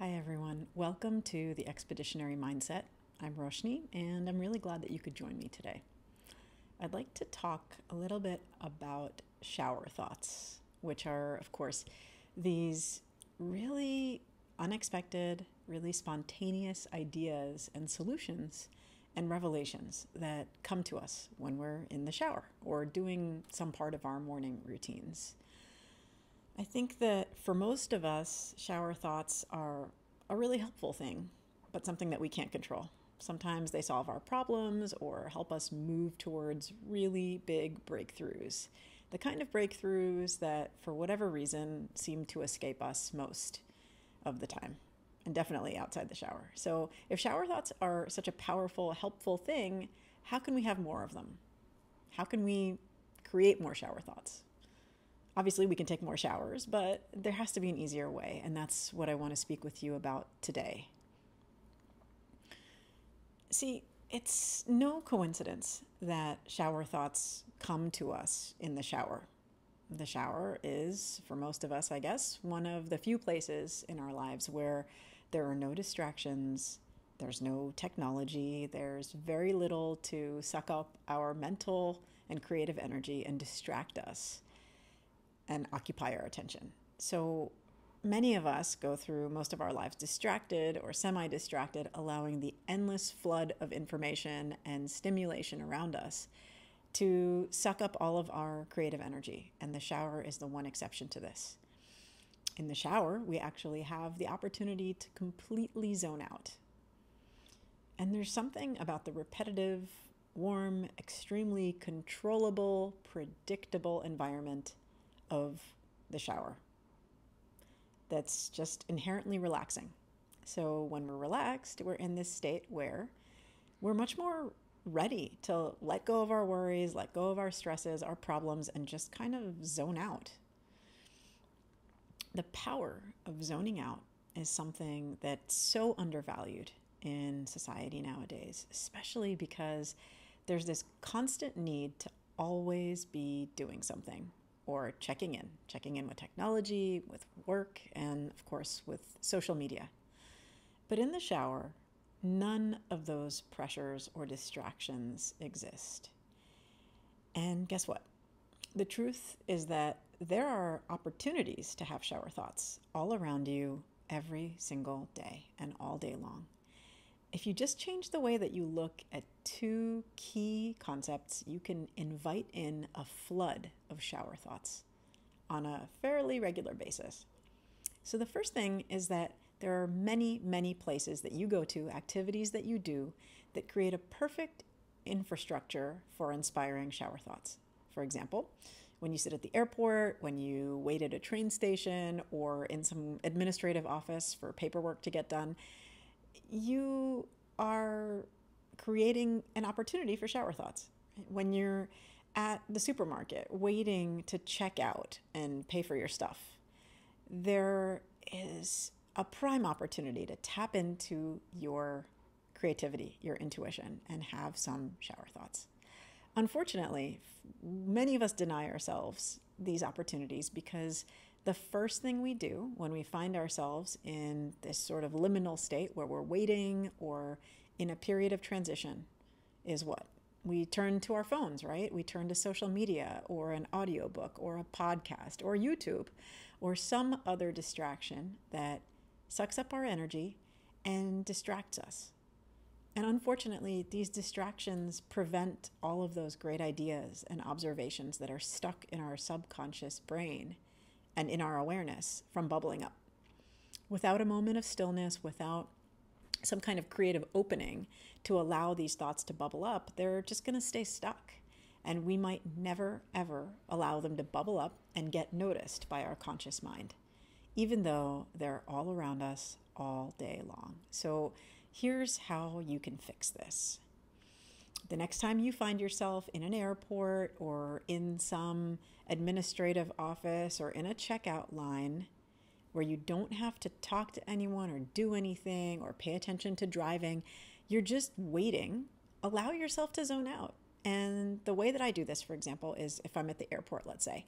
Hi everyone, welcome to the Expeditionary Mindset. I'm Roshni and I'm really glad that you could join me today. I'd like to talk a little bit about shower thoughts, which are, of course, these really unexpected, really spontaneous ideas and solutions and revelations that come to us when we're in the shower or doing some part of our morning routines. I think that for most of us, shower thoughts are a really helpful thing, but something that we can't control. Sometimes they solve our problems or help us move towards really big breakthroughs. The kind of breakthroughs that, for whatever reason, seem to escape us most of the time, and definitely outside the shower. So, if shower thoughts are such a powerful, helpful thing, how can we have more of them? How can we create more shower thoughts? Obviously, we can take more showers, but there has to be an easier way, and that's what I want to speak with you about today. See, it's no coincidence that shower thoughts come to us in the shower. The shower is, for most of us, I guess, one of the few places in our lives where there are no distractions, there's no technology, there's very little to suck up our mental and creative energy and distract us and occupy our attention. So many of us go through most of our lives distracted or semi-distracted, allowing the endless flood of information and stimulation around us to suck up all of our creative energy. And the shower is the one exception to this. In the shower, we actually have the opportunity to completely zone out. And there's something about the repetitive, warm, extremely controllable, predictable environment of the shower that's just inherently relaxing. So when we're relaxed, we're in this state where we're much more ready to let go of our worries, let go of our stresses, our problems, and just kind of zone out. The power of zoning out is something that's so undervalued in society nowadays, especially because there's this constant need to always be doing something or checking in with technology, with work, and of course with social media. But in the shower, none of those pressures or distractions exist. And guess what? The truth is that there are opportunities to have shower thoughts all around you every single day and all day long. If you just change the way that you look at two key concepts, you can invite in a flood of shower thoughts on a fairly regular basis. So the first thing is that there are many, many places that you go to, activities that you do, that create a perfect infrastructure for inspiring shower thoughts. For example, when you sit at the airport, when you wait at a train station, or in some administrative office for paperwork to get done, you are creating an opportunity for shower thoughts. When you're at the supermarket waiting to check out and pay for your stuff, there is a prime opportunity to tap into your creativity, your intuition, and have some shower thoughts. Unfortunately, many of us deny ourselves these opportunities because the first thing we do when we find ourselves in this sort of liminal state where we're waiting or in a period of transition is what? We turn to our phones, right? We turn to social media or an audiobook or a podcast or YouTube or some other distraction that sucks up our energy and distracts us. And unfortunately, these distractions prevent all of those great ideas and observations that are stuck in our subconscious brain and in our awareness from bubbling up. Without a moment of stillness, without some kind of creative opening to allow these thoughts to bubble up, they're just going to stay stuck. And we might never, ever allow them to bubble up and get noticed by our conscious mind, even though they're all around us all day long. So here's how you can fix this. The next time you find yourself in an airport or in some administrative office or in a checkout line where you don't have to talk to anyone or do anything or pay attention to driving, you're just waiting, allow yourself to zone out. And the way that I do this, for example, is if I'm at the airport, let's say,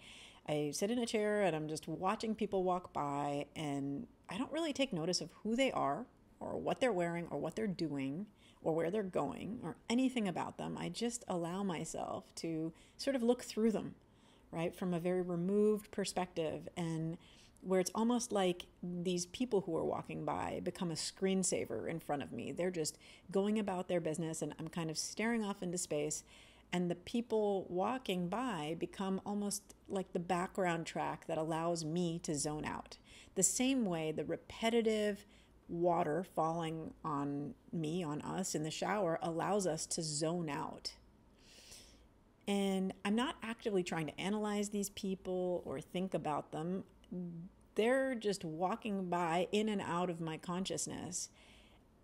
I sit in a chair and I'm just watching people walk by and I don't really take notice of who they are or what they're wearing or what they're doing or where they're going or anything about them. I just allow myself to sort of look through them, right, from a very removed perspective, and where it's almost like these people who are walking by become a screensaver in front of me. They're just going about their business, and I'm kind of staring off into space, and the people walking by become almost like the background track that allows me to zone out. The same way the repetitive water falling on me, on us in the shower, allows us to zone out. And I'm not actively trying to analyze these people or think about them. They're just walking by in and out of my consciousness.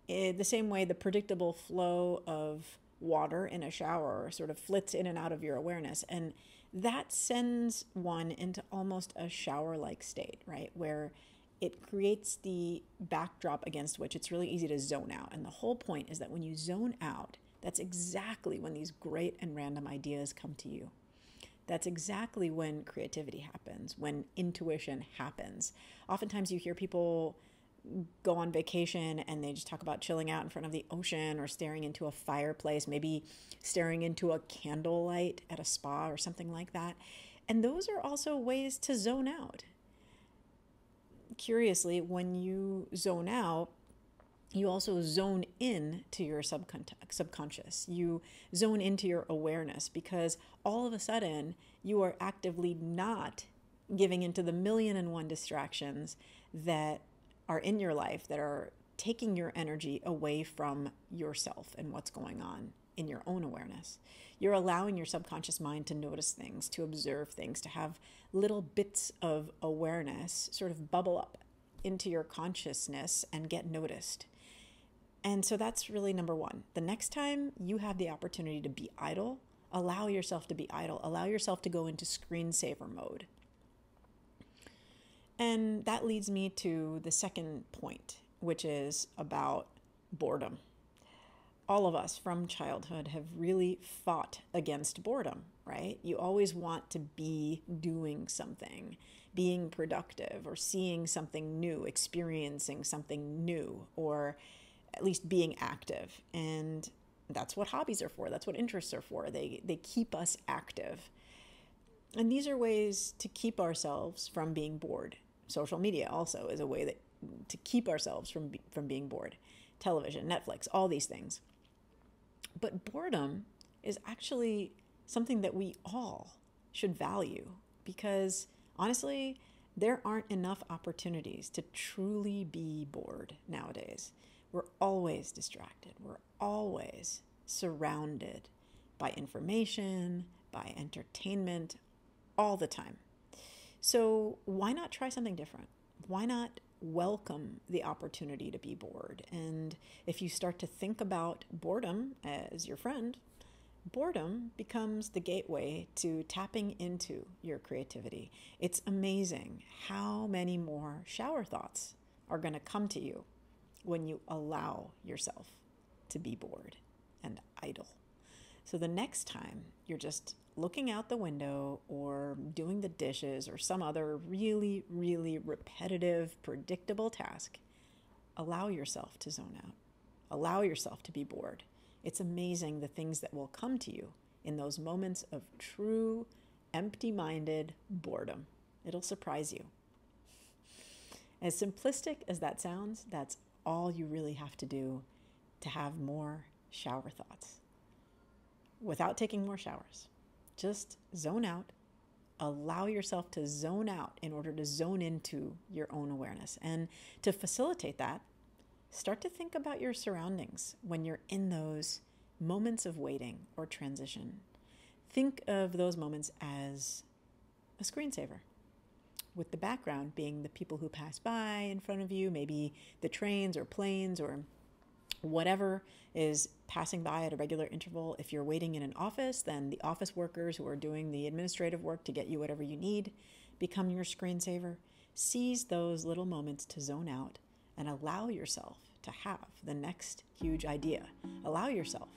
The same way the predictable flow of water in a shower sort of flits in and out of your awareness. And that sends one into almost a shower-like state, right? Where it creates the backdrop against which it's really easy to zone out. And the whole point is that when you zone out, that's exactly when these great and random ideas come to you. That's exactly when creativity happens, when intuition happens. Oftentimes you hear people go on vacation and they just talk about chilling out in front of the ocean or staring into a fireplace, maybe staring into a candlelight at a spa or something like that. And those are also ways to zone out. Curiously, when you zone out, you also zone in to your subconscious. You zone into your awareness, because all of a sudden you are actively not giving into the million and one distractions that are in your life that are taking your energy away from yourself and what's going on in your own awareness. You're allowing your subconscious mind to notice things, to observe things, to have little bits of awareness sort of bubble up into your consciousness and get noticed. And so that's really number one. The next time you have the opportunity to be idle, allow yourself to be idle. Allow yourself to go into screensaver mode. And that leads me to the second point, which is about boredom. All of us from childhood have really fought against boredom, right? You always want to be doing something, being productive, or seeing something new, experiencing something new, or at least being active. And that's what hobbies are for. That's what interests are for. They keep us active. And these are ways to keep ourselves from being bored. Social media also is a way that to keep ourselves from being bored. Television, Netflix, all these things. But boredom is actually something that we all should value, because honestly, there aren't enough opportunities to truly be bored nowadays. We're always distracted. We're always surrounded by information, by entertainment, all the time. So why not try something different? Why not welcome the opportunity to be bored? And if you start to think about boredom as your friend, boredom becomes the gateway to tapping into your creativity. It's amazing how many more shower thoughts are going to come to you when you allow yourself to be bored and idle. So the next time you're just looking out the window or doing the dishes or some other really, really repetitive, predictable task, allow yourself to zone out. Allow yourself to be bored. It's amazing the things that will come to you in those moments of true, empty-minded boredom. It'll surprise you. As simplistic as that sounds, that's all you really have to do to have more shower thoughts without taking more showers. Just zone out. Allow yourself to zone out in order to zone into your own awareness. And to facilitate that, start to think about your surroundings when you're in those moments of waiting or transition. Think of those moments as a screensaver, with the background being the people who pass by in front of you, maybe the trains or planes or whatever is passing by at a regular interval. If you're waiting in an office, then the office workers who are doing the administrative work to get you whatever you need become your screensaver. Seize those little moments to zone out and allow yourself to have the next huge idea. Allow yourself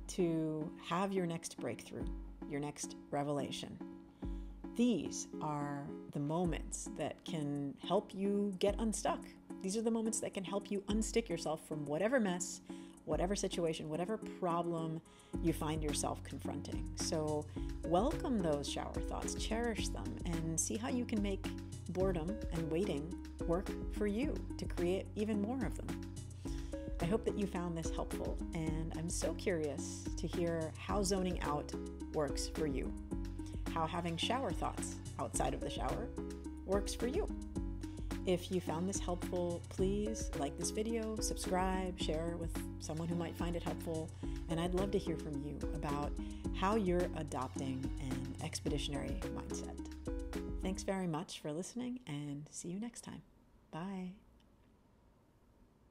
to have your next breakthrough, your next revelation. These are the moments that can help you get unstuck. These are the moments that can help you unstick yourself from whatever mess, whatever situation, whatever problem you find yourself confronting. So welcome those shower thoughts, cherish them, and see how you can make boredom and waiting work for you to create even more of them. I hope that you found this helpful, and I'm so curious to hear how zoning out works for you, how having shower thoughts outside of the shower works for you. If you found this helpful, please like this video, subscribe, share with someone who might find it helpful, and I'd love to hear from you about how you're adopting an expeditionary mindset. Thanks very much for listening, and see you next time. Bye.